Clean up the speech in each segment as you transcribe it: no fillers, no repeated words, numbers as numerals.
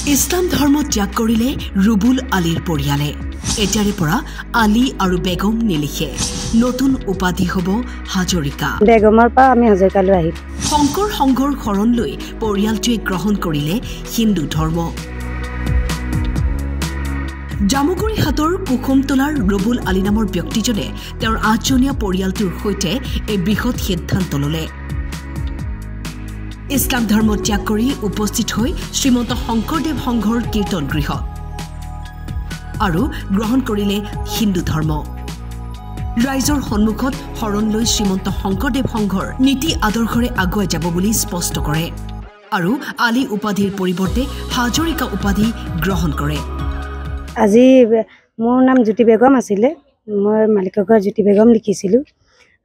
ইছলাম ধৰ্ম ত্যাগ কৰিলে ৰুবুল আলীৰ পৰিয়ালে এতিয়াৰে পৰা আলী আৰু বেগম নিলিখে নতুন উপাধি হ'ব হাজৰিকা বেগমৰ পৰা আমি হাজৰিকালৈ আহিল শংকৰ সংঘৰ শৰণ লৈ পৰিয়ালটোৱে গ্ৰহণ কৰিলে হিন্দু ধৰ্ম জামুগুৰি হাতৰ কুকুমতলাৰ ৰুবুল আলী নামৰ ব্যক্তিজনে তেওঁৰ ৮জনীয়া পৰিয়ালটোৰ সৈতে এই বৃহৎ সিদ্ধান্ত ল'লে ইছলাম ধৰ্ম ত্যাগ কৰি উপস্থিত হৈ শ্ৰীমন্ত শংকৰদেৱ সংঘৰ কীৰ্তন গৃহত আৰু গ্ৰহণ কৰিলে হিন্দু ধৰ্ম ৰাইজৰ সন্মুখত শৰণ লৈ শ্ৰীমন্ত শংকৰদেৱ সংঘৰ নীতি আদৰ্শৰে আগুৱাই যাব বুলি স্পষ্ট কৰে আৰু আলী উপাধিৰ পৰিৱৰ্তে হাজৰিকা উপাধি গ্ৰহণ কৰে আজি মোৰ নাম জ্যোতি বেগম আছিলে মই মালিকৰ ঘৰ জ্যোতি বেগম লিখিছিলোঁ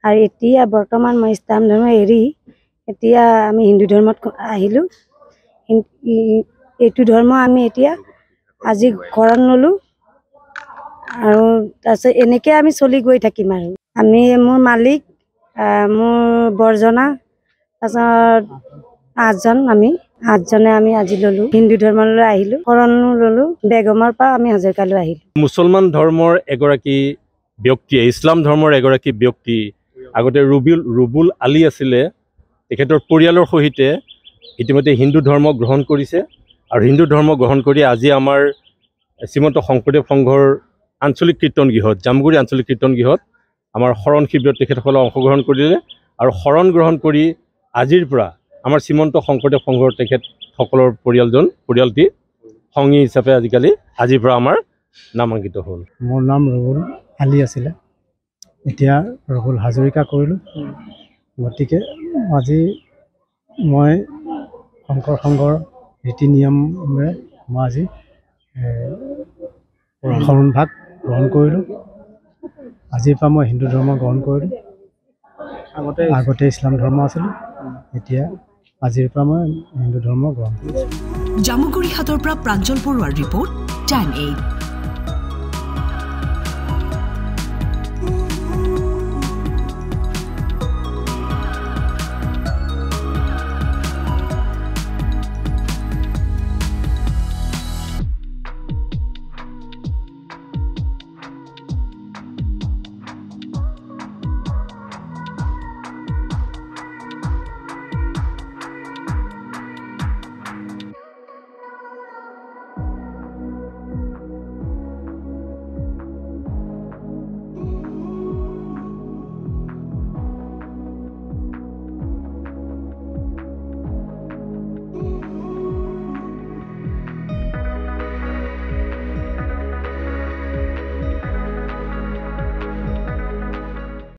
আৰু এতিয়া বৰ্তমান মই ইছলাম ধৰ্ম এৰি এতিয়া আমি হিন্দু ধৰ্মত আহিলোঁ এইটো ধৰ্ম আমি এতিয়া আজি শৰণ ল'লোঁ আৰু তাৰপিছত এনেকৈ আমি চলি গৈ থাকিম আৰু আমি মোৰ মালিক মোৰ বৰজনা তাৰপিছত আঠজনে আমি আজি ল'লোঁ হিন্দু ধৰ্মলৈ আহিলোঁ শৰণো ল'লোঁ বেগমৰ পৰা আমি হাজৰিকালৈ আহিলোঁ মুছলমান ধৰ্মৰ এগৰাকী ব্যক্তি ইছলাম ধৰ্মৰ এগৰাকী ব্যক্তি আগতে ৰুবুল আলী আছিলে তেখেতৰ পৰিয়ালৰ সহিতে ইতিমধ্যে হিন্দু ধৰ্ম গ্ৰহণ কৰিছে আৰু হিন্দু ধৰ্ম গ্ৰহণ কৰি আজি আমাৰ শ্ৰীমন্ত শংকৰদেৱ সংঘৰ আঞ্চলিক কীৰ্তন গৃহত জামুগুৰি আঞ্চলিক কীৰ্তন গৃহত আমাৰ শৰণ শিবিৰত তেখেতসকলে অংশগ্ৰহণ কৰিলে আৰু শৰণ গ্ৰহণ কৰি আজিৰ পৰা আমাৰ শ্ৰীমন্ত শংকৰদেৱ সংঘৰ তেখেতসকলৰ পৰিয়ালটি সংগী হিচাপে আজিৰ পৰা আমাৰ নামাংকিত হ'ল মোৰ নাম ৰুবুল আলী আছিলে এতিয়া ৰুবুল হাজৰিকা কৰিলোঁ গতিকে আজি মই শংকৰ সংঘৰ ৰীতি নিয়মেৰে মই আজি শৰণভাগ গ্ৰহণ কৰিলোঁ আজিৰ পৰা মই হিন্দু ধৰ্ম গ্ৰহণ কৰিলোঁ আগতে ইছলাম ধৰ্ম আছিলোঁ এতিয়া আজিৰ পৰা মই হিন্দু ধৰ্ম গ্ৰহণ কৰিছোঁ জামুগুৰি হাতৰ পৰা প্ৰাঞ্জল বৰুৱাৰ ৰিপৰ্ট টাইম 8